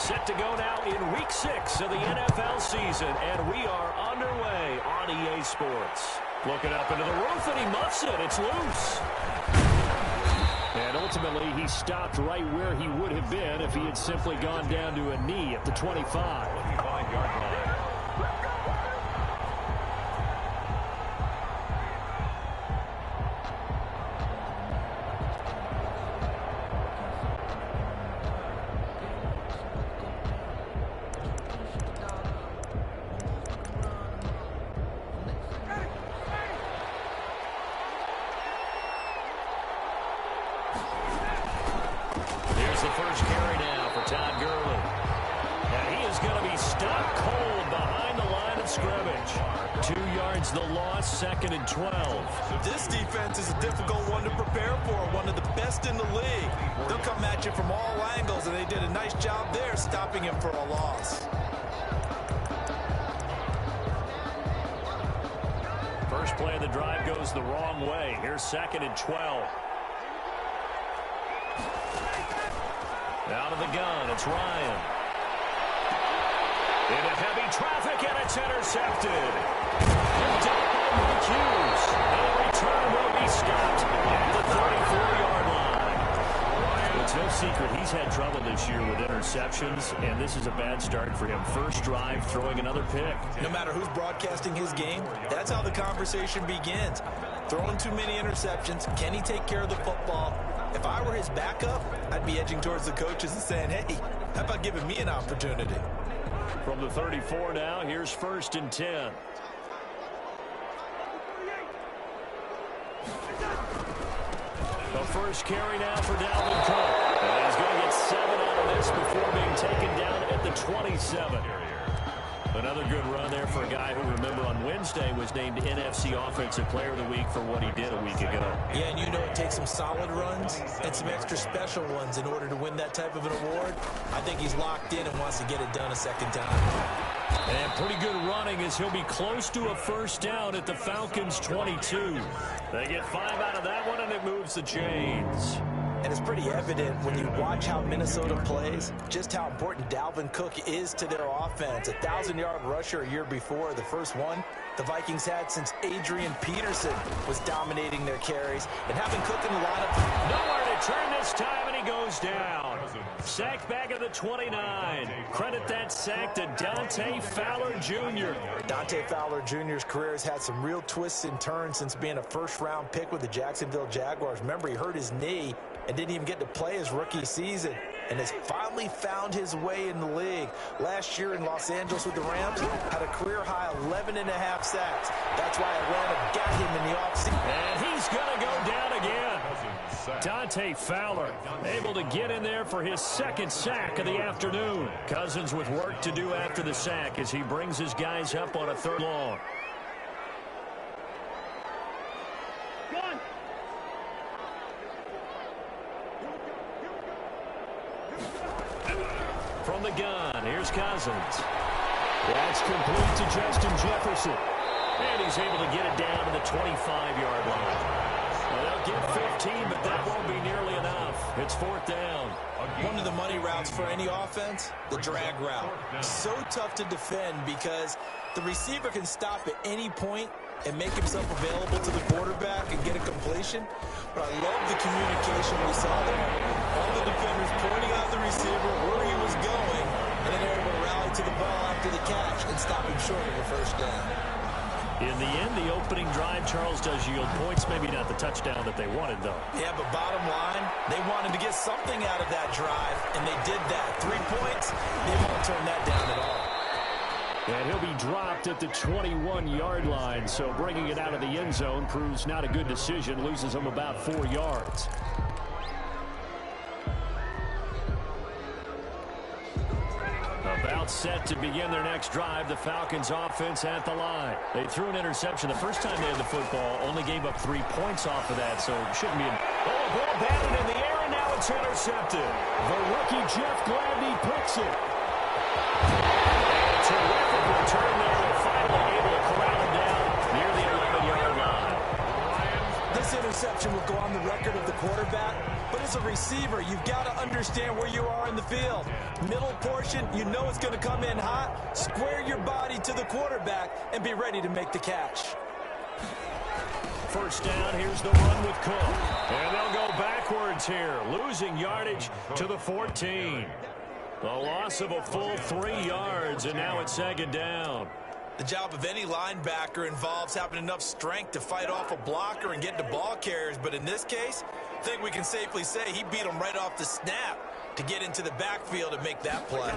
Set to go now in Week 6 of the NFL season, and we are underway on EA Sports. Looking up into the roof, and he muffs it. It's loose. And ultimately, he stopped right where he would have been if he had simply gone down to a knee at the 25. 25-yard line. The loss, 2nd and 12. This defense is a difficult one to prepare for, one of the best in the league. They'll come at you from all angles, and they did a nice job there stopping him for a loss. First play of the drive goes the wrong way. Here's 2nd and 12. Out of the gun, it's Ryan. Into heavy traffic, and it's intercepted. Picked up by Mike Hughes. And the return will be stopped at the 34-yard line. It's no secret he's had trouble this year with interceptions, and this is a bad start for him. First drive, throwing another pick. No matter who's broadcasting his game, that's how the conversation begins. Throwing too many interceptions, can he take care of the football? If I were his backup, I'd be edging towards the coaches and saying, hey, how about giving me an opportunity? From the 34 now, here's 1st and 10. The first carry now for Dalvin Cook. And he's going to get 7 out of this before being taken down at the 27. Another good run there for a guy who, remember, on Wednesday was named NFC Offensive Player of the Week for what he did a week ago. Yeah, and you know it takes some solid runs and some extra special ones in order to win that type of an award. I think he's locked in and wants to get it done a second time. And pretty good running as he'll be close to a first down at the Falcons' 22. They get 5 out of that one, and it moves the chains. And it's pretty evident when you watch how Minnesota plays, just how important Dalvin Cook is to their offense. 1,000-yard rusher a year before, the first one the Vikings had since Adrian Peterson was dominating their carries. And having Cook in the lineup, nowhere to turn this time, and he goes down. Sacked back at the 29. Credit that sack to Dante Fowler Jr. Dante Fowler Jr.'s career has had some real twists and turns since being a first-round pick with the Jacksonville Jaguars. Remember, he hurt his knee and didn't even get to play his rookie season, and has finally found his way in the league. Last year in Los Angeles with the Rams, had a career-high 11.5 sacks. That's why Atlanta got him in the offseason. And he's going to go down again. Dante Fowler able to get in there for his 2nd sack of the afternoon. Cousins with work to do after the sack as he brings his guys up on a 3rd long. From the gun, here's Cousins. That's complete to Justin Jefferson. And he's able to get it down to the 25-yard line. Well, they'll get 15, but that won't be nearly enough. It's 4th down. One of the money routes for any offense, the drag route. So tough to defend because the receiver can stop at any point and make himself available to the quarterback and get a completion. But I love the communication we saw there. All the defenders pointing out the receiver where he was going, and then able to rally to the ball after the catch and stop him short of a first down. In the end, the opening drive, Charles, does yield points. Maybe not the touchdown that they wanted, though. Yeah, but bottom line, they wanted to get something out of that drive, and they did that. 3 points, they won't turn that down at all. And he'll be dropped at the 21-yard line, so bringing it out of the end zone proves not a good decision. Loses him about 4 yards. About set to begin their next drive, the Falcons offense at the line. They threw an interception the first time they had the football, only gave up 3 points off of that, so it shouldn't be ball batted in the air, and now it's intercepted. The rookie Jeff Gladney picks it. Terrific return there. They're finally able to corral him down near the 11-yard line. This interception interception will go on the record of the quarterback, but as a receiver, you've got to understand where you are in the field. Middle portion, you know it's going to come in hot. Square your body to the quarterback and be ready to make the catch. First down, here's the run with Cook. And they'll go backwards here, losing yardage to the 14. A loss of a full 3 yards, and now it's second down. The job of any linebacker involves having enough strength to fight off a blocker and get to ball carriers. But in this case, I think we can safely say he beat him right off the snap to get into the backfield and make that play.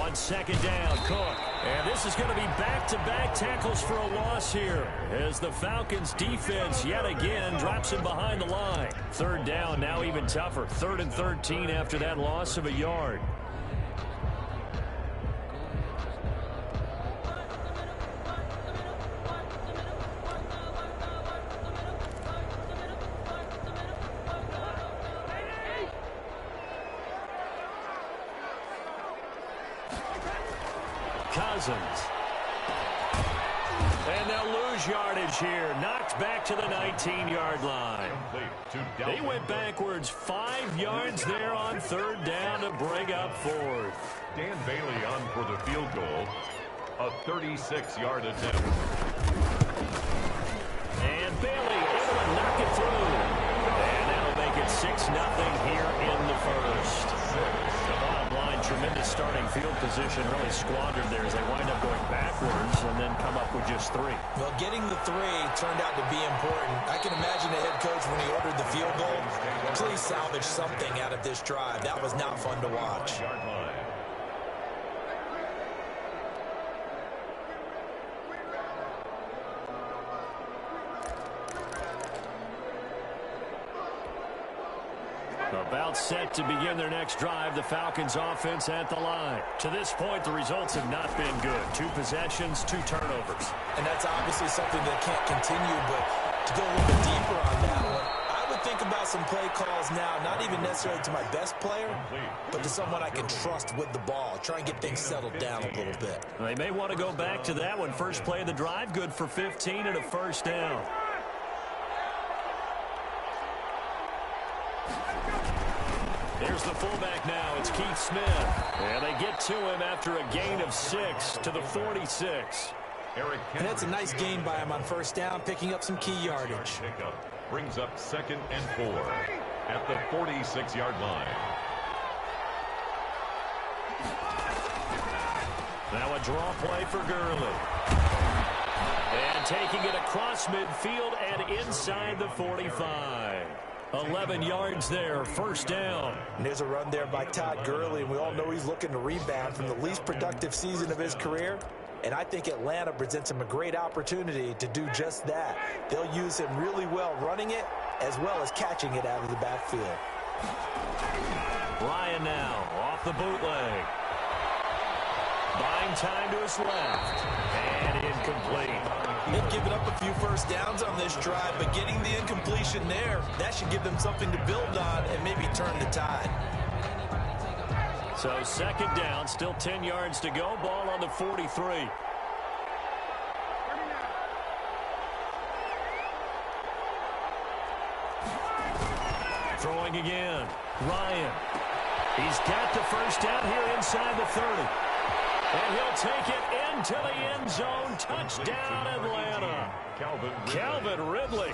On second down, Cook. And this is going to be back-to-back tackles for a loss here as the Falcons defense yet again drops him behind the line. Third down, now even tougher. 3rd and 13 after that loss of a yard. Cousins. And they'll lose yardage here. Knocked back to the 19-yard line. They went backwards 5 yards there on 3rd down to bring up 4th. Dan Bailey on for the field goal. A 36-yard attempt. And Bailey able to knock it through. And that'll make it 6-0 here in the first. Bottom line, tremendous starting field position, really squandered there as they wind up going backwards and then come up with just 3. Well, getting the 3 turned out to be important. I can imagine the head coach when he ordered the field goal, please salvage something out of this drive. That was not fun to watch. About set to begin their next drive, the Falcons offense at the line. To this point, the results have not been good. 2 possessions, 2 turnovers. And that's obviously something that can't continue, but to go a little bit deeper on that one, I would think about some play calls now, not even necessarily to my best player, but to someone I can trust with the ball. Try and get things settled down a little bit. They may want to go back to that one. First play of the drive, good for 15 and a first down. There's the fullback now. It's Keith Smith. And they get to him after a gain of 6 to the 46. And that's a nice gain by him on first down, picking up some key yardage. Brings up 2nd and 4 at the 46-yard line. Now a draw play for Gurley. And taking it across midfield and inside the 45. 11 yards there, first down. And there's a run there by Todd Gurley, and we all know he's looking to rebound from the least productive season of his career. And I think Atlanta presents him a great opportunity to do just that. They'll use him really well running it as well as catching it out of the backfield. Ryan now off the bootleg. Buying time to his left. And incomplete. They've given up a few first downs on this drive, but getting the incompletion there, that should give them something to build on and maybe turn the tide. So second down, still 10 yards to go. Ball on the 43. Throwing again. Ryan. He's got the first down here inside the 30. And he'll take it into the end zone. Touchdown, Atlanta. Calvin Ridley,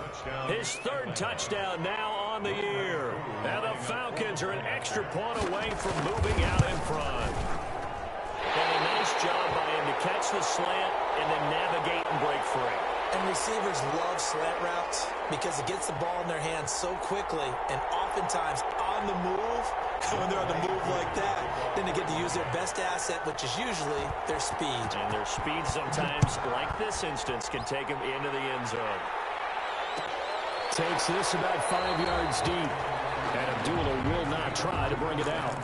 his 3rd touchdown now on the year. And the Falcons are an extra point away from moving out in front. And a nice job by him to catch the slant and then navigate and break free. And receivers love slant routes because it gets the ball in their hands so quickly and oftentimes on the move. When they're on the move like that, then they get to use their best asset, which is usually their speed. And their speed sometimes, like this instance, can take them into the end zone. Takes this about 5 yards deep. And Abdullah will not try to bring it out.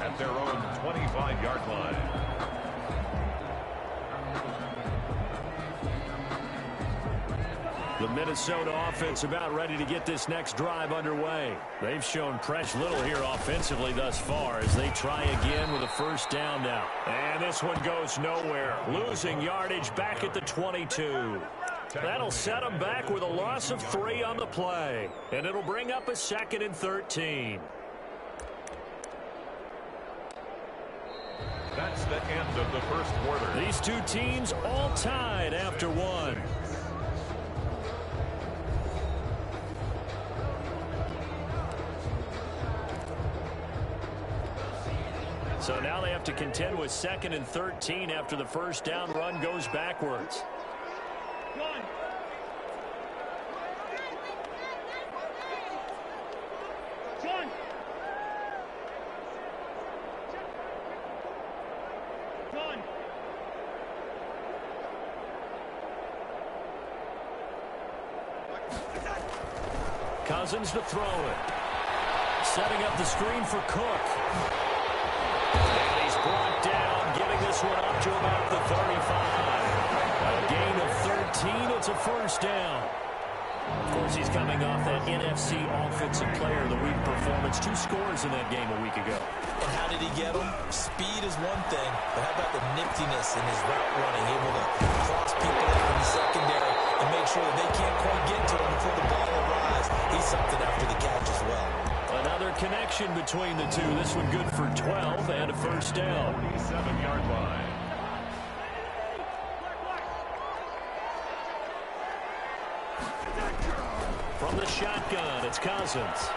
At their own 25-yard line. The Minnesota offense about ready to get this next drive underway. They've shown precious little here offensively thus far as they try again with a first down now. And this one goes nowhere. Losing yardage back at the 22. That'll set them back with a loss of 3 on the play. And it'll bring up a 2nd and 13. That's the end of the first quarter. These two teams all tied after 1. So now they have to contend with 2nd and 13 after the first down run goes backwards. Cousins to throw it. Setting up the screen for Cook. And he's brought down, giving this one up to about the 35. A gain of 13. It's a first down. Of course, he's coming off that NFC Offensive Player of the Week performance. 2 scores in that game a week ago. And how did he get them? Speed is one thing, but how about the niftiness in his route running, able to cross people up in the secondary and make sure that they can't quite get to him before the ball arrives. He's something after the catch as well. Another connection between the two. This one good for 12 and a first down. 47-yard line. From the shotgun, it's Cousins.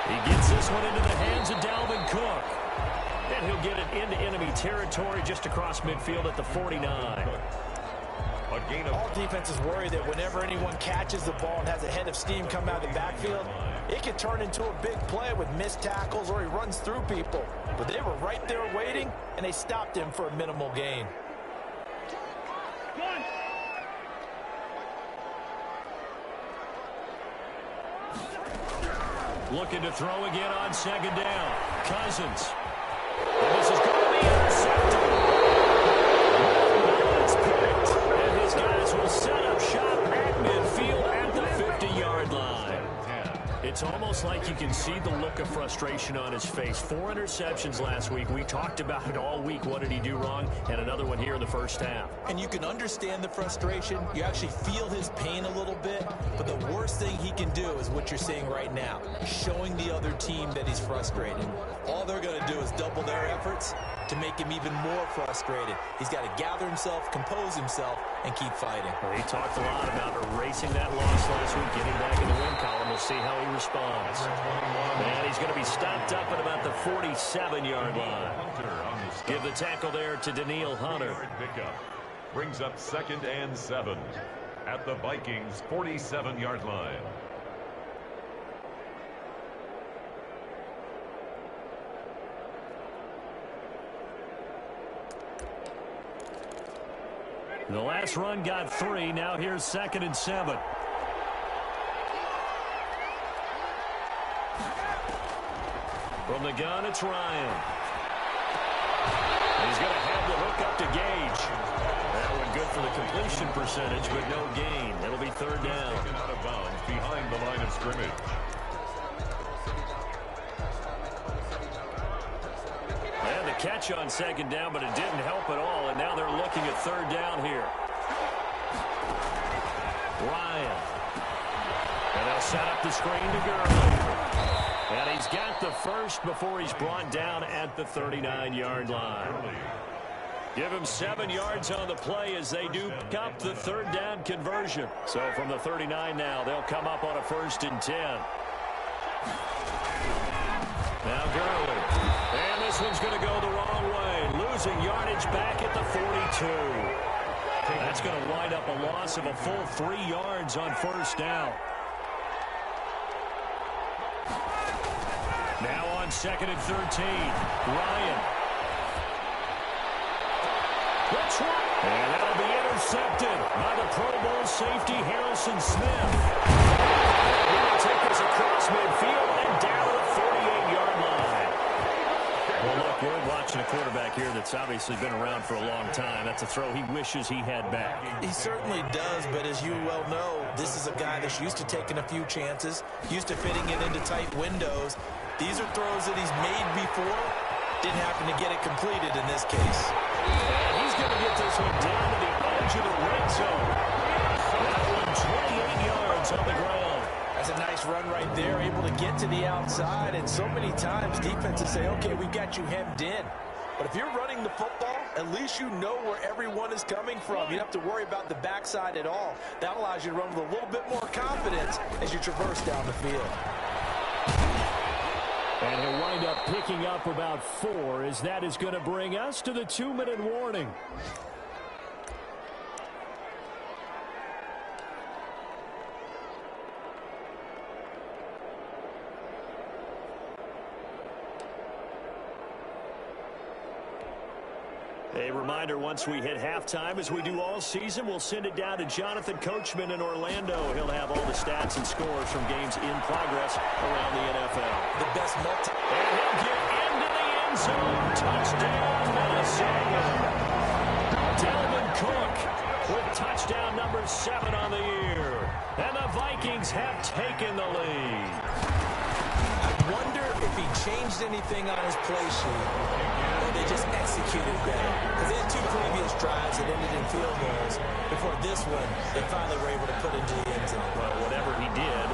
He gets this one into the hands of Dalvin Cook. And he'll get it into enemy territory just across midfield at the 49. All defenses worry that whenever anyone catches the ball and has a head of steam come out of the backfield, it can turn into a big play with missed tackles or he runs through people. But they were right there waiting, and they stopped him for a minimal gain. Looking to throw again on 2nd down. Cousins. And this is going to be intercepted. It's picked. And his guys will set up shop at midfield at the 50-yard line. It's almost like you can see the look of frustration on his face. 4 interceptions last week. We talked about it all week. What did he do wrong? And another one here in the first half. And you can understand the frustration. You actually feel his pain a little bit. But the worst thing he can do is what you're seeing right now, showing the other team that he's frustrated. All they're going to do is double their efforts to make him even more frustrated. He's got to gather himself, compose himself, and keep fighting. Well, he talked a lot about erasing that loss last week, getting back in the win column. We'll see how he responds. And he's going to be stopped up at about the 47-yard line. Give the tackle there to Daniil Hunter. Brings up 2nd and 7 at the Vikings' 47-yard line. The last run got 3. Now here's 2nd and 7. From the gun, it's Ryan. He's going to have the hook up to Gage. That one good for the completion percentage, but no gain. It'll be 3rd down. Taken out of bounds behind the line of scrimmage. And the catch on 2nd down, but it didn't help at all. And now they're looking at 3rd down here. Ryan. And they'll set up the screen to Gurley. And he's got the first before he's brought down at the 39-yard line. Give him 7 yards on the play as they do pick up the 3rd down conversion. So from the 39 now, they'll come up on a 1st and 10. Now Gurley. And this one's going to go the wrong way. Losing yardage back at the 42. That's going to wind up a loss of a full 3 yards on 1st down. Now on 2nd and 13. Ryan. That's right. And that'll be intercepted by the Pro Bowl safety Harrison Smith. He'll take this across midfield and down the 48-yard line. Well, look, we're watching a quarterback here that's obviously been around for a long time. That's a throw he wishes he had back. He certainly does, but as you well know, this is a guy that's used to taking a few chances, used to fitting it into tight windows. These are throws that he's made before. Didn't happen to get it completed in this case. And he's going to get this one down to the edge of the red zone. That one right there, able to get to the outside. And so many times defenses say, okay, we've got you hemmed in. But if you're running the football, at least you know where everyone is coming from. You don't have to worry about the backside at all. That allows you to run with a little bit more confidence as you traverse down the field. And he'll wind up picking up about 4, as that is going to bring us to the 2-minute warning. A reminder, once we hit halftime, as we do all season, we'll send it down to Jonathan Coachman in Orlando. He'll have all the stats and scores from games in progress around the NFL. The best multi. And he'll get into the end zone. Touchdown, Minnesota. Dalvin Cook with touchdown number 7 on the year. And the Vikings have taken the lead. I wonder if he changed anything on his play sheet, or they just executed better. Because they had 2 previous drives that ended in field goals. Before this one, they finally were able to put into the end zone. Well, whatever he did,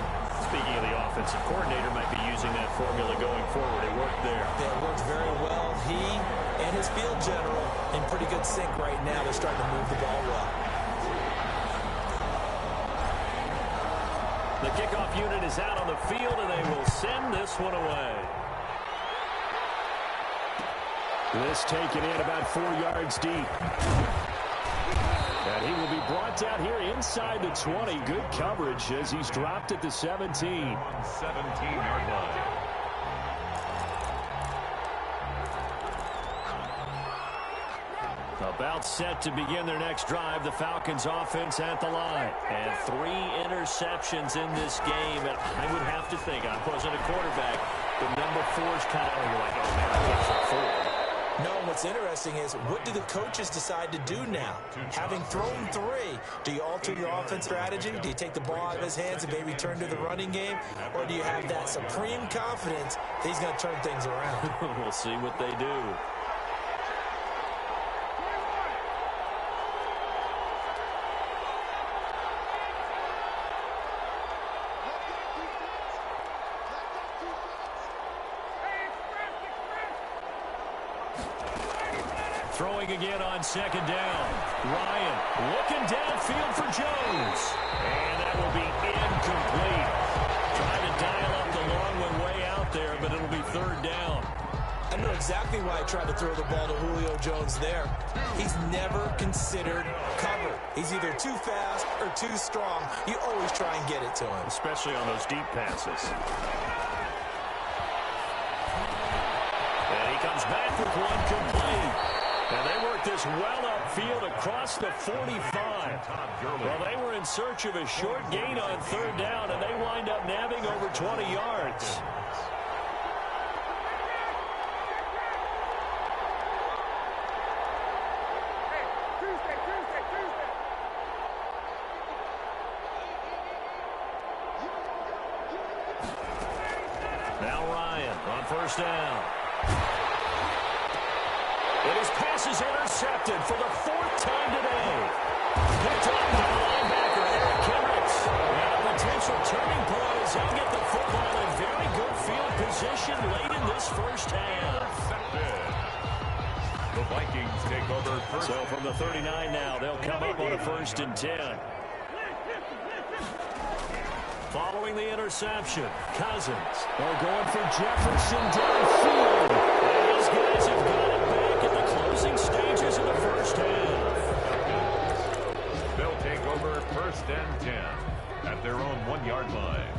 speaking of the offensive coordinator, might be using that formula going forward. It worked there. Yeah, it worked very well. He and his field general in pretty good sync right now. They're starting to move the ball well. The kickoff unit is out on the field, and they will send this one away. This taken in about 4 yards deep. And he will be brought down here inside the 20. Good coverage as he's dropped at the 17. 17-yard line. About set to begin their next drive, the Falcons offense at the line. And 3 interceptions in this game. And I would have to think, I wasn't a quarterback, but number 4's kind of, you're like, oh man, I can't afford 4. No, what's interesting is, what do the coaches decide to do now? Having thrown 3, do you alter your offense strategy? Do you take the ball out of his hands and maybe turn to the running game? Or do you have that supreme confidence that he's going to turn things around? We'll see what they do. Throwing again on 2nd down. Ryan looking downfield for Jones. And that will be incomplete. Trying to dial up the long one way out there, but it'll be 3rd down. I know exactly why I tried to throw the ball to Julio Jones there. He's never considered cover. He's either too fast or too strong. You always try and get it to him. Especially on those deep passes. And he comes back with one complete. And they work this well upfield across the 45. Well, they were in search of a short gain on 3rd down, and they wind up nabbing over 20 yards. Now Ryan on 1st down. And his pass is intercepted for the 4th time today. Picked up by linebacker Eric Kendricks. And a potential turning point as he'll get the football in very good field position late in this first half. The Vikings take over first. So from the 39 now, they'll come up on a 1st and 10. Following the interception, Cousins. They're going for Jefferson downfield. And these guys have got it back at the closing stages of the first half. They'll take over 1st and 10 at their own 1-yard line.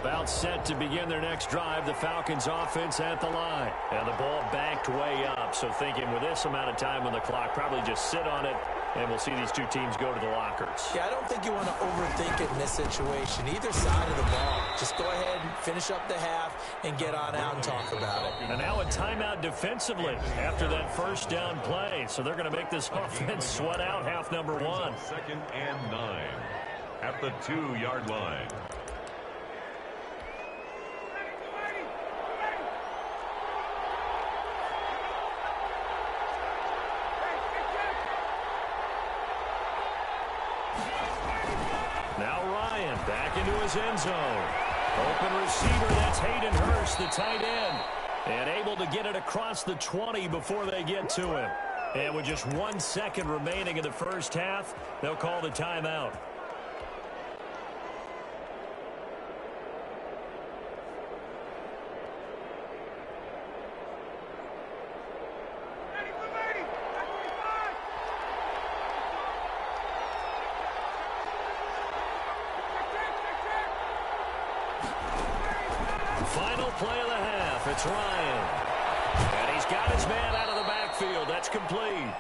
About set to begin their next drive, the Falcons offense at the line. And the ball backed way up, so thinking with this amount of time on the clock, probably just sit on it, and we'll see these 2 teams go to the lockers. Yeah, I don't think you want to overthink it in this situation. Either side of the ball. Just go ahead and finish up the half and get on out and talk about it. And now a timeout defensively after that 1st down play. So they're going to make this offense sweat out half number 1. 2nd and 9 at the 2-yard line. Back into his end zone. Open receiver, that's Hayden Hurst, the tight end. And able to get it across the 20 before they get to him. And with just 1 second remaining in the first half, they'll call the timeout. Final play of the half. It's Ryan. And he's got his man out of the backfield. That's complete.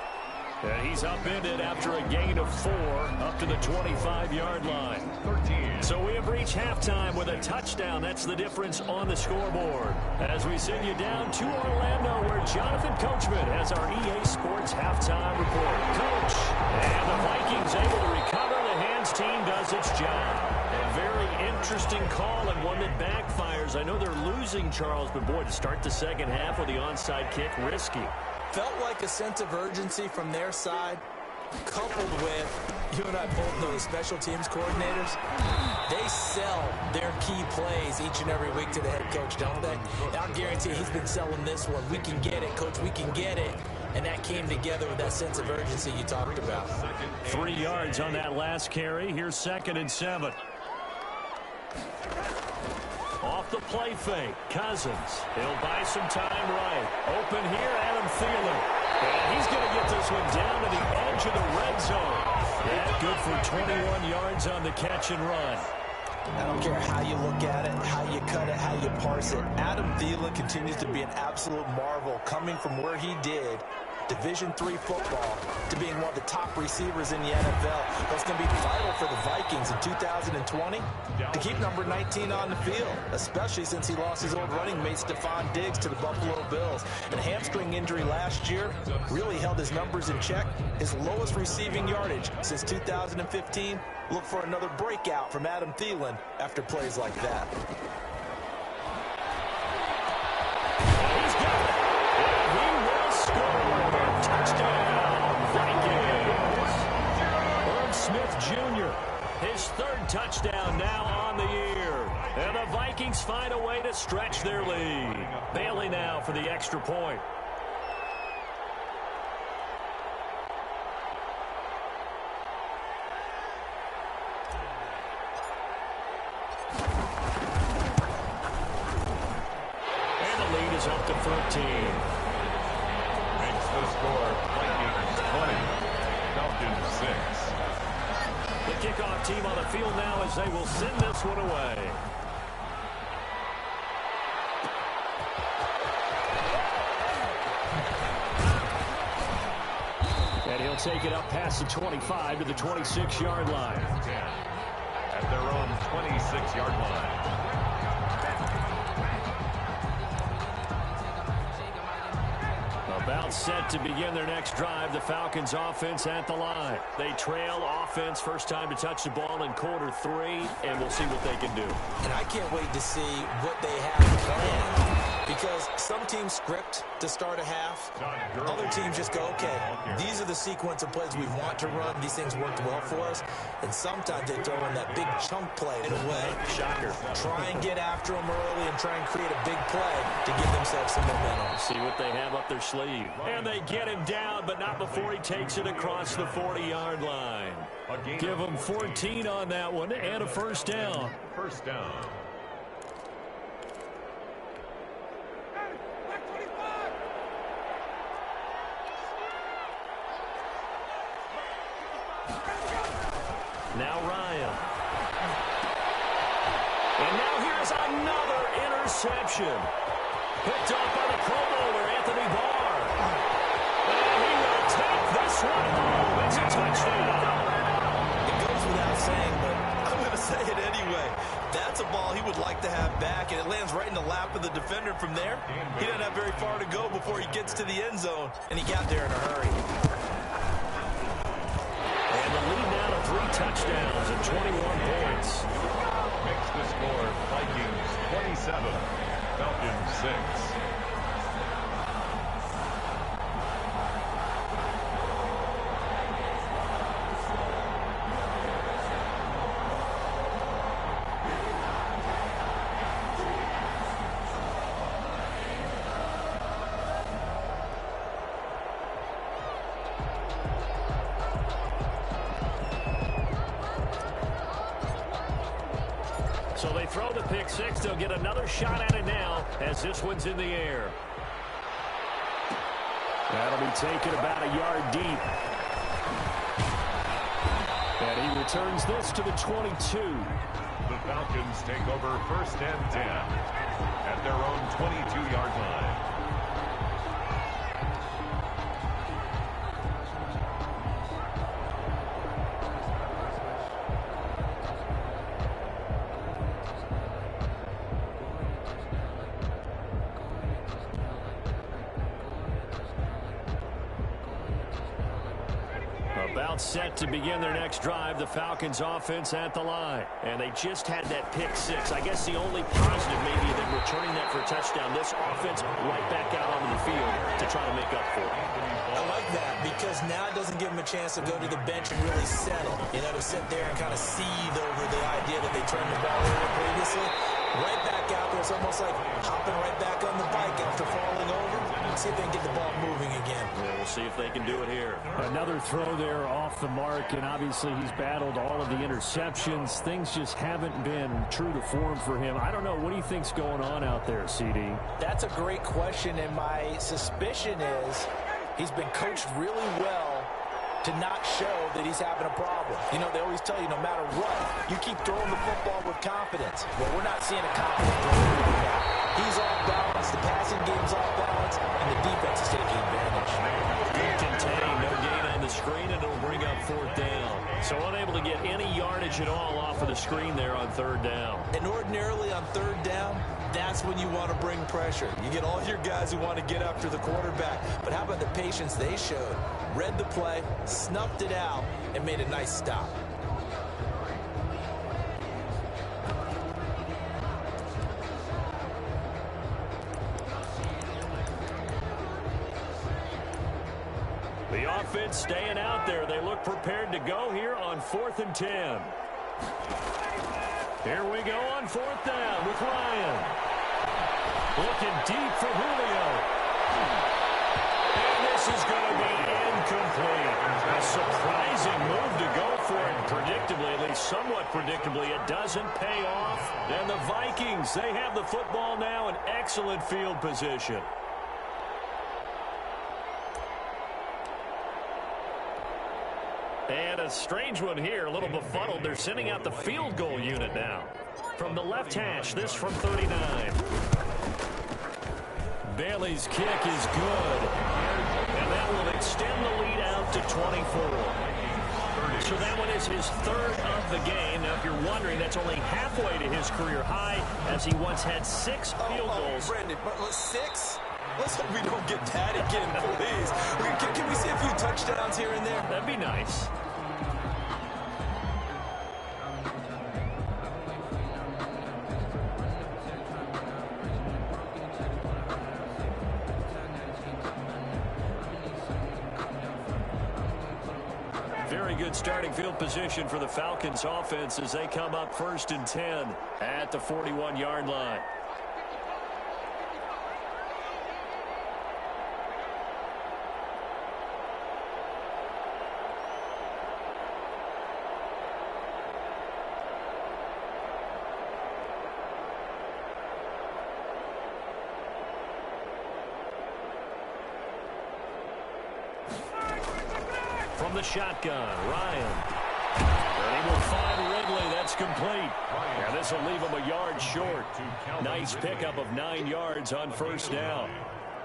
And he's upended after a gain of 4 up to the 25-yard line. 13. So we have reached halftime with a touchdown. That's the difference on the scoreboard. As we send you down to Orlando, where Jonathan Coachman has our EA Sports halftime report. Coach, and the Vikings able to recover. The hands team does its job. A very interesting call and one that backfires. I know they're losing, Charles, but boy, to start the second half with the onside kick, risky. Felt like a sense of urgency from their side, coupled with, you and I both know the special teams coordinators, they sell their key plays each and every week to the head coach, don't they? And I'll guarantee he's been selling this one. We can get it, coach, we can get it. And that came together with that sense of urgency you talked about. 3 yards on that last carry. Here's 2nd and 7. Off the play fake, Cousins. He'll buy some time right. Open here, Adam Thielen. And he's going to get this one down to the edge of the red zone. That good for 21 yards on the catch and run. I don't care how you look at it, how you cut it, how you parse it. Adam Thielen continues to be an absolute marvel coming from where he did, Division III football, to being one of the top receivers in the NFL. That's going to be vital for the Vikings in 2020 to keep number 19 on the field, especially since he lost his old running mate Stephon Diggs to the Buffalo Bills. And a hamstring injury last year really held his numbers in check. His lowest receiving yardage since 2015. Look for another breakout from Adam Thielen after plays like that. He's got it. He will score. Touchdown, Vikings. Herb Smith Jr., his 3rd touchdown now on the year. And the Vikings find a way to stretch their lead. Bailey now for the extra point. Up to 13. Makes the score Vikings 20, Falcons 6. The kickoff team on the field now as they will send this one away. And he'll take it up past the 25 to the 26-yard line. At their own 26-yard line. About set to begin their next drive. The Falcons offense at the line. They trail offense, first time to touch the ball in quarter 3, and we'll see what they can do. And I can't wait to see what they have planned, because some teams script to start a half. Other teams just go, okay, these are the sequence of plays we want to run. These things worked well for us. And sometimes they throw in that big chunk play in a way. Shocker. Try and get after them early and try and create a big play to give themselves some momentum. See what they have up their sleeve. And they get him down, but not before he takes it across the 40-yard line. Give him 14 on that one and a first down. First down. Now Ryan. And now here's another interception. Picked off by the Pro Bowler, Anthony Barr. And he will take this one home. It's a touchdown. It goes without saying, but I'm going to say it anyway. That's a ball he would like to have back, and it lands right in the lap of the defender from there. He doesn't have very far to go before he gets to the end zone, and he got there in a hurry. And the lead now to 3 touchdowns and 21 points. Makes the score Vikings 27, Falcons 6. So they throw the pick six. They'll get another shot at it now as this one's in the air. That'll be taken about a yard deep. And he returns this to the 22. The Falcons take over 1st and 10 at their own 22-yard line. About set to begin their next drive, the Falcons offense at the line. And they just had that pick six. I guess the only positive maybe than returning that for a touchdown. This offense right back out onto the field to try to make up for it. I like that because now it doesn't give them a chance to go to the bench and really settle. You know, to sit there and kind of seethe over the idea that they turned the ball over previously. Right back out there. It's almost like hopping right back on the bike after falling over. See if they can get the ball moving again. Yeah, we'll see if they can do it here. Another throw there off the mark, and obviously he's battled all of the interceptions. Things just haven't been true to form for him. I don't know. What do you think's going on out there, CD? That's a great question, and my suspicion is he's been coached really well to not show that he's having a problem. You know, they always tell you no matter what, you keep throwing the football with confidence. Well, we're not seeing a confident thrower now. He's off balance, the passing game's off balance, and the defense is taking advantage. Good contain, no gain on the screen, and it'll bring up 4th down. So unable to get any yardage at all off of the screen there on 3rd down. And ordinarily on 3rd down, that's when you want to bring pressure. You get all of your guys who want to get after the quarterback. But how about the patience they showed? Read the play, snuffed it out, and made a nice stop. The offense staying out there. They look prepared to go here on 4th and 10. Here we go on 4th down with Ryan. Looking deep for Julio. And this is going to be incomplete. A surprising move to go for it. Predictably, at least somewhat predictably, it doesn't pay off. And the Vikings, they have the football now in excellent field position. And a strange one here, a little befuddled. They're sending out the field goal unit now. From the left hash, this from 39. Bailey's kick is good. And that will extend the lead out to 24. So that one is his 3rd of the game. Now, if you're wondering, that's only halfway to his career high, as he once had 6 field goals. Brandon, but 6? Let's hope we don't get that again, please. Can we see a few touchdowns here and there? That'd be nice. Very good starting field position for the Falcons offense as they come up 1st and 10 at the 41-yard line. From the shotgun, Ryan. And he will find Ridley. That's complete. And this will leave him a yard short. Nice pickup of 9 yards on 1st down.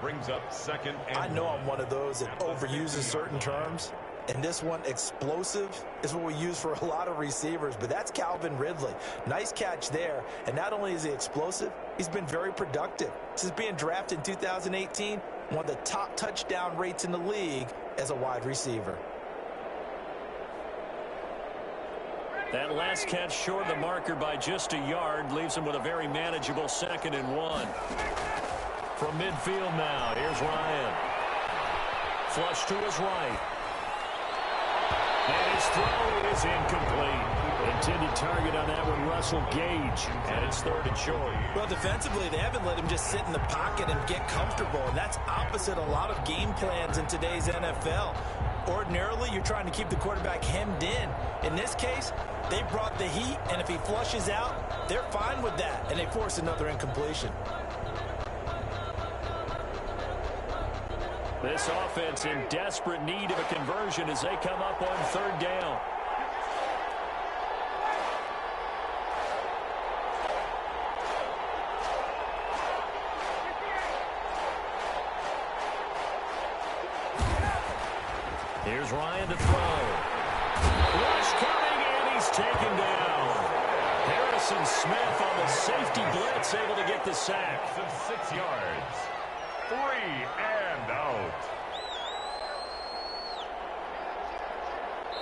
Brings up 2nd and I know I'm one of those that overuses certain terms. And this one, explosive, is what we use for a lot of receivers. But that's Calvin Ridley. Nice catch there. And not only is he explosive, he's been very productive. Since being drafted in 2018, one of the top touchdown rates in the league as a wide receiver. That last catch short of the marker by just a yard leaves him with a very manageable 2nd and 1. From midfield now, here's Ryan. Flush to his right. And his throw is incomplete. Intended target on that one, Russell Gage. And it's 3rd and short. Well, defensively, they haven't let him just sit in the pocket and get comfortable. And that's opposite a lot of game plans in today's NFL. Ordinarily, you're trying to keep the quarterback hemmed in. In this case, they brought the heat, and if he flushes out, they're fine with that, and they force another incompletion. This offense in desperate need of a conversion as they come up on third down. Here's Ryan to throw. Rush coming, and he's taken down. Harrison Smith on the safety blitz, able to get the sack. 6 yards. 3 and out.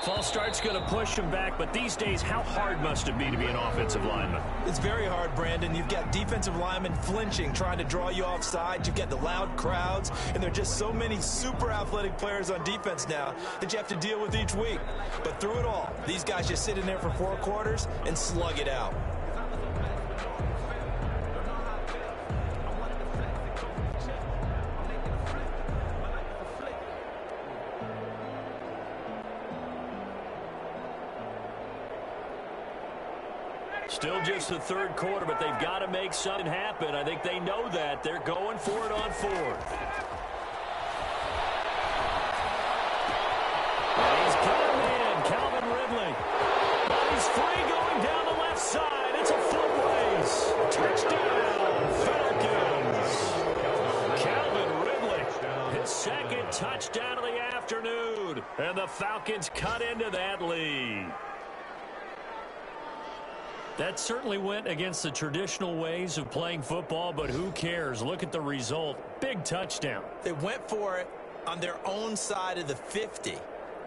False start's going to push him back, but these days, how hard must it be to be an offensive lineman? It's very hard, Brandon. You've got defensive linemen flinching, trying to draw you offside. You've got the loud crowds, and there are just so many super athletic players on defense now that you have to deal with each week. But through it all, these guys just sit in there for 4 quarters and slug it out. Still just the third quarter, but they've got to make something happen. I think they know that. They're going for it on fourth. And he's got a man, Calvin Ridley. He's free going down the left side. It's a foot race. Touchdown, Falcons. Calvin Ridley, his second touchdown of the afternoon. And the Falcons cut into that lead. That certainly went against the traditional ways of playing football, but who cares? Look at the result. Big touchdown. They went for it on their own side of the 50.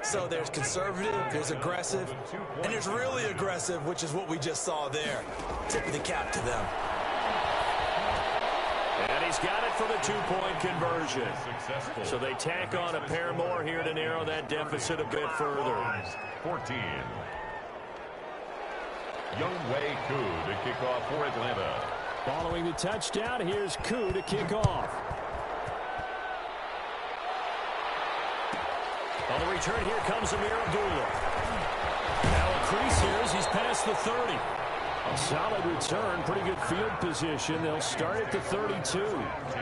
So there's conservative, there's aggressive, and there's really aggressive, which is what we just saw there. Tip of the cap to them. And he's got it for the 2-point conversion. So they tack on a pair more here to narrow that deficit a bit further. 14. Younghoe Koo to kick off for Atlanta. Following the touchdown, here's Koo to kick off. On the return, here comes Amir Abdullah. Now a crease here as he's past the 30. A solid return, pretty good field position. They'll start at the 32. 10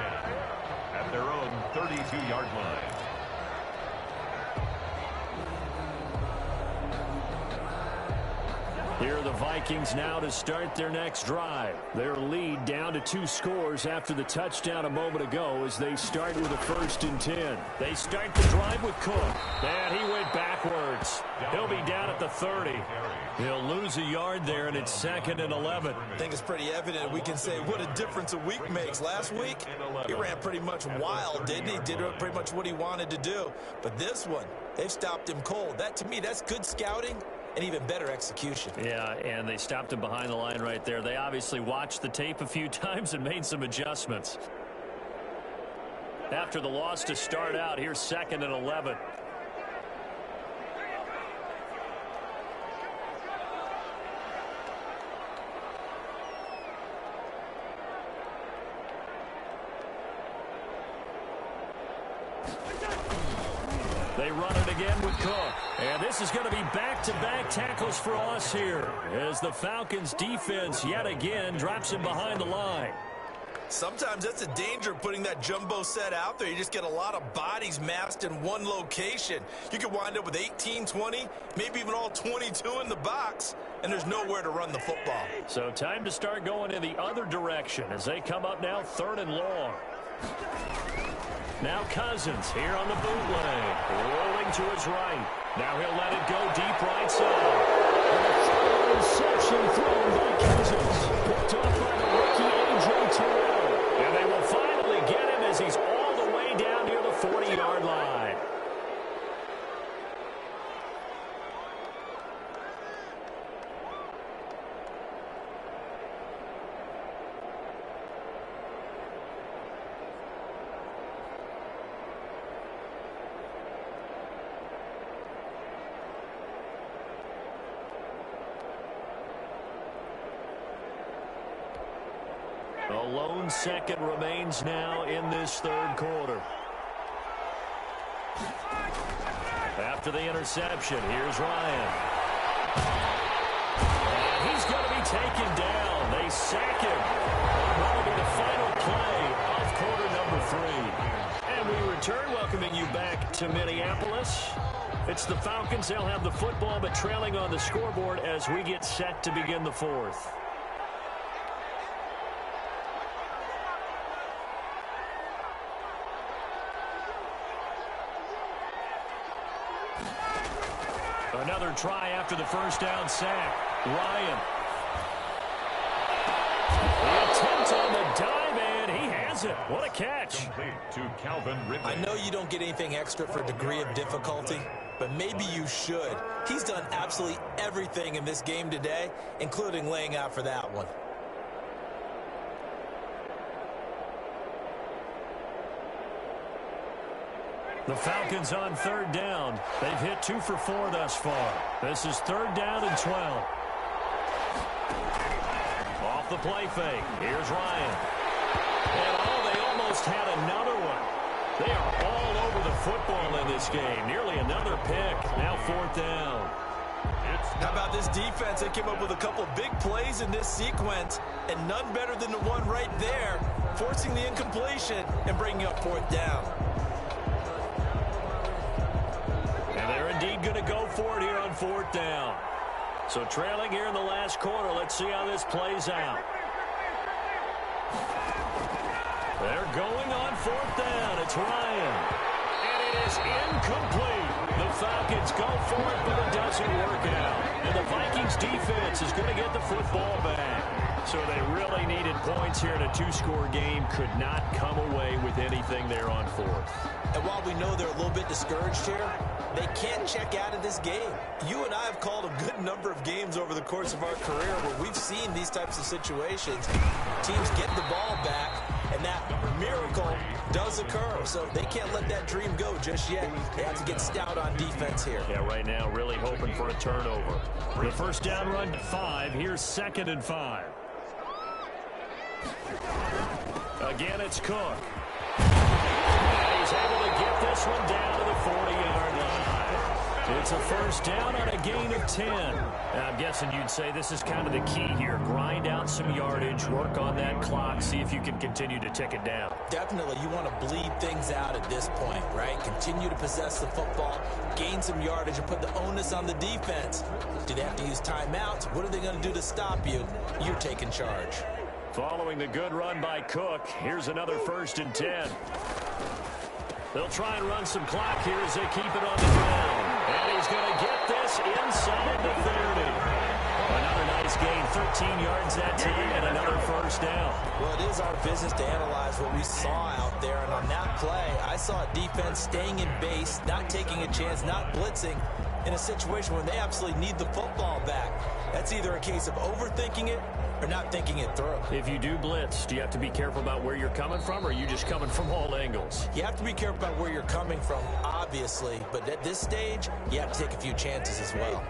at their own 32-yard line. Here are the Vikings now to start their next drive. Their lead down to 2 scores after the touchdown a moment ago as they start with a 1st and 10. They start the drive with Cook. And he went backwards. He'll be down at the 30. He'll lose a yard there, and it's 2nd and 11. I think it's pretty evident. We can say what a difference a week makes. Last week, he ran pretty much wild, didn't he? Did pretty much what he wanted to do. But this one, they've stopped him cold. That, to me, that's good scouting. And even better execution. Yeah, and they stopped him behind the line right there. They obviously watched the tape a few times and made some adjustments. After the loss to start out, here's 2nd and 11. They run it again with Cook. And this is going to be back-to-back tackles for us here as the Falcons defense yet again drops him behind the line. Sometimes that's a danger putting that jumbo set out there. You just get a lot of bodies massed in one location. You could wind up with 18, 20, maybe even all 22 in the box, and there's nowhere to run the football. So time to start going in the other direction as they come up now 3rd and long. Now Cousins here on the bootleg, rolling to his right. Now he'll let it go deep right side. And a interception thrown by Cousins. Picked off by the rookie A.J. Terrell. And they will finally get him as he's all the way down near the 40-yard line. A lone second remains now in this 3rd quarter. after the interception. Here's Ryan. And he's going to be taken down. They sack him. That'll be the final play of quarter number 3. And we return, welcoming you back to Minneapolis. It's the Falcons. They'll have the football, but trailing on the scoreboard as we get set to begin the 4th. Another try after the first down sack. Ryan. The attempt on the dive, and he has it. What a catch. Complete to Calvin Ridley. I know you don't get anything extra for degree of difficulty, but maybe you should. He's done absolutely everything in this game today, including laying out for that one. The Falcons on 3rd down. They've hit 2 for 4 thus far. This is 3rd down and 12. Off the play fake. Here's Ryan. And they almost had another one. They are all over the football in this game. Nearly another pick. Now 4th down. How about this defense? They came up with a couple big plays in this sequence, and none better than the one right there, forcing the incompletion and bringing up 4th down. And they're indeed going to go for it here on 4th down. So trailing here in the last quarter. Let's see how this plays out. They're going on 4th down. It's Ryan. And it is incomplete. The Falcons go for it, but it doesn't work out. And the Vikings defense is going to get the football back. So they really needed points here in a 2-score game. Could not come away with anything there on 4th. And while we know they're a little bit discouraged here, they can't check out of this game. You and I have called a good number of games over the course of our career where we've seen these types of situations. Teams get the ball back, and that miracle does occur. So they can't let that dream go just yet. They have to get stout on defense here. Yeah, right now really hoping for a turnover. The first down run to 5. Here's 2nd and 5. Again, it's Cook. And he's able to get this one down to the 40-yard line. It's a first down on a gain of 10. I'm guessing you'd say this is kind of the key here. Grind out some yardage, work on that clock, see if you can continue to tick it down. Definitely, you want to bleed things out at this point, right? Continue to possess the football, gain some yardage, and put the onus on the defense. Do they have to use timeouts? What are they going to do to stop you? You're taking charge. Following the good run by Cook, here's another 1st and 10. They'll try and run some clock here as they keep it on the ground. And he's going to get this inside the 30. Another nice gain, 13 yards that time, and another first down. Well, it is our business to analyze what we saw out there. And on that play, I saw a defense staying in base, not taking a chance, not blitzing, in a situation where they absolutely need the football back. That's either a case of overthinking it or not thinking it through. If you do blitz, do you have to be careful about where you're coming from, or are you just coming from all angles? You have to be careful about where you're coming from, obviously, but at this stage, you have to take a few chances as well.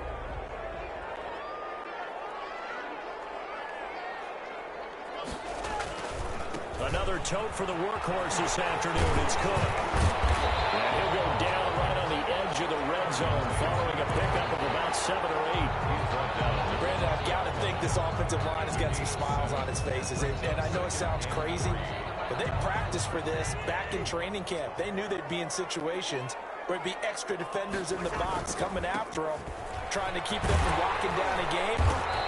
Another tote for the workhorse this afternoon. It's Cook. And he'll go down right on the edge of the red zone following a pickup of about 7 or 8. Brandon, I've got to think this offensive line has got some smiles on its faces. And I know it sounds crazy, but they practiced for this back in training camp. They knew they'd be in situations where it'd be extra defenders in the box coming after them, trying to keep them from locking down a game.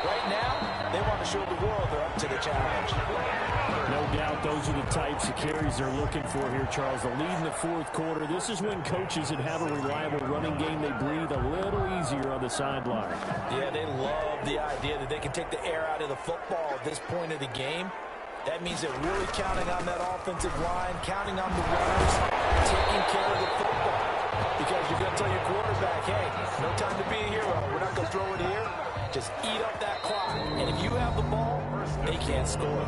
Right now, they want to show the world they're up to the challenge. No doubt those are the types of carries they're looking for here, Charles. The lead in the 4th quarter. This is when coaches that have a reliable running game, they breathe a little easier on the sideline. Yeah, they love the idea that they can take the air out of the football at this point of the game. That means they're really counting on that offensive line, counting on the runners, taking care of the football. Because you're going to tell your quarterback, hey, no time to be a hero. We're not going to throw it here. Just eat up that clock. And if you have the ball, they can't score.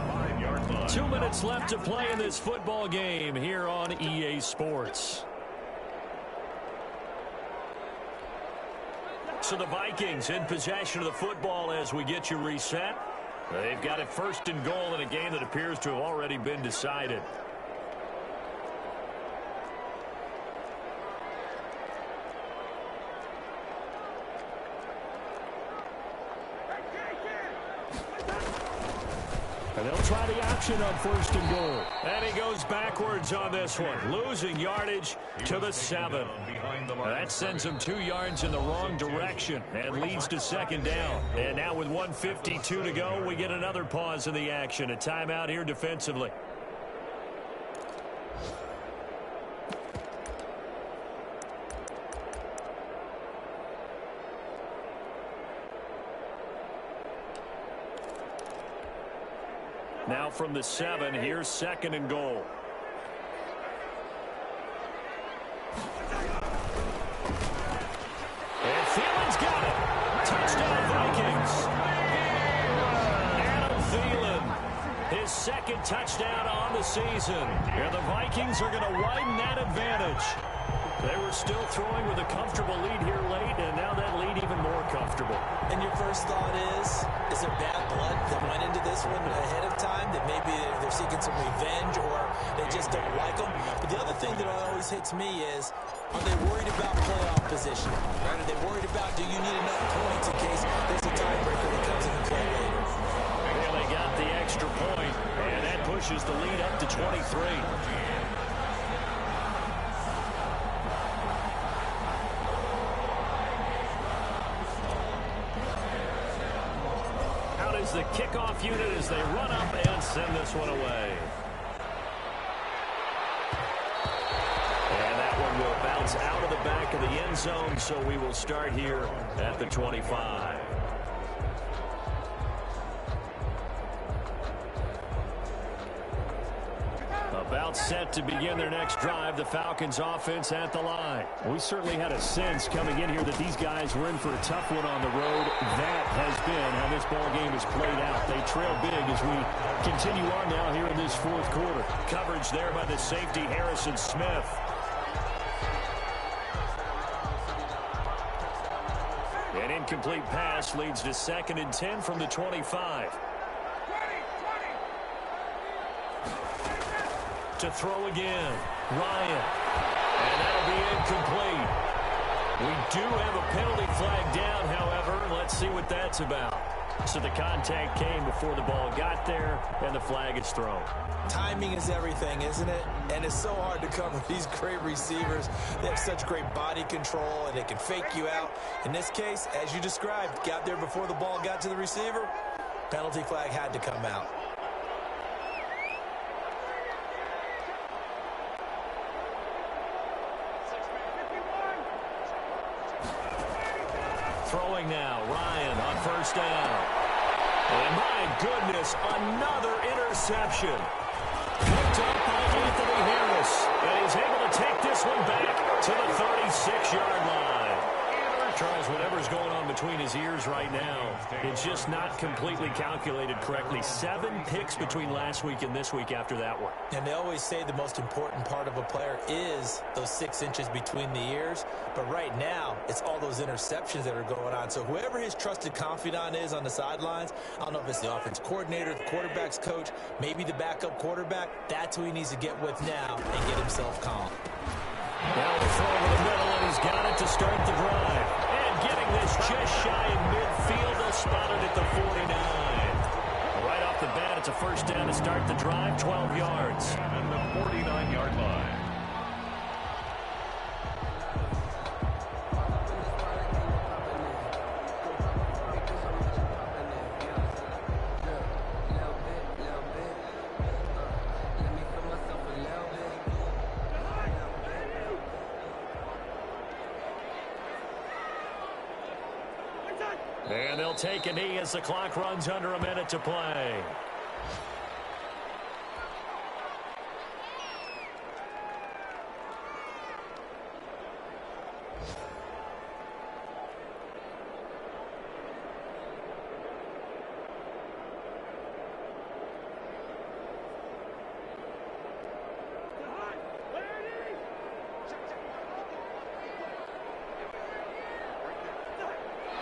2 minutes left to play in this football game here on EA Sports. So the Vikings in possession of the football as we get you reset. They've got it 1st and goal in a game that appears to have already been decided. And they'll try the option on 1st and goal. And he goes backwards on this one, losing yardage to the 7. That sends him 2 yards in the wrong direction and leads to 2nd down. And now with 1:52 to go, we get another pause in the action. A timeout here defensively. Now from the 7, here's 2nd and goal. And Thielen's got it. Touchdown Vikings. Adam Thielen, his 2nd touchdown on the season. And the Vikings are going to widen that advantage. They were still throwing with a comfortable lead here late, and now that lead even more comfortable. And your first thought is there bad blood that went into this one ahead of time, that maybe they're seeking some revenge or they just don't like them? But the other thing that always hits me is, are they worried about playoff position? Right? Are they worried about, do you need enough points in case there's a tiebreaker that comes into play later? Well, they got the extra point, and that pushes the lead up to 23. The kickoff unit as they run up and send this one away. And that one will bounce out of the back of the end zone, so we will start here at the 25. About set to begin their next drive, the Falcons offense at the line. We certainly had a sense coming in here that these guys were in for a tough one on the road. That has been how this ball game has played out. They trail big as we continue on now here in this 4th quarter. Coverage there by the safety, Harrison Smith. An incomplete pass leads to 2nd and 10 from the 25. To throw again, Ryan, and that'll be incomplete. We do have a penalty flag down, however. Let's see what that's about. So the contact came before the ball got there, and the flag is thrown. Timing is everything, isn't it? And it's so hard to cover these great receivers. They have such great body control, and they can fake you out. In this case, as you described, got there before the ball got to the receiver. Penalty flag had to come out. Throwing now, Ryan on 1st down. And my goodness, another interception. Picked up by Anthony Harris. And he's able to take this one back to the 36-yard line. Charles, whatever's going on between his ears right now, it's just not completely calculated correctly. 7 picks between last week and this week after that one. And they always say the most important part of a player is those 6 inches between the ears. But right now, it's all those interceptions that are going on. So whoever his trusted confidant is on the sidelines, I don't know if it's the offense coordinator, the quarterback's coach, maybe the backup quarterback, that's who he needs to get with now and get himself calm. Now the throw over the middle, and he's got it to start the drive. And getting this just shy in midfield, they'll spot it at the 49. Right off the bat, it's a 1st down to start the drive, 12 yards. And the 49-yard line. And they'll take a knee as the clock runs under a minute to play.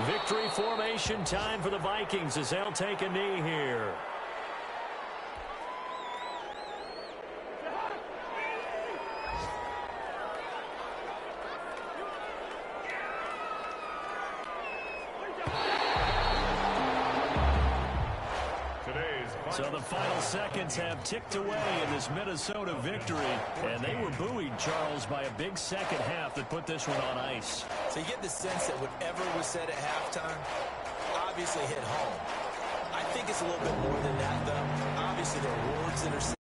Victory formation time for the Vikings as they'll take a knee here. So the final seconds have ticked away in this Minnesota victory, and they were buoyed, Charles, by a big second half that put this one on ice. So you get the sense that whatever was said at halftime obviously hit home. I think it's a little bit more than that, though. Obviously, there are words that are said.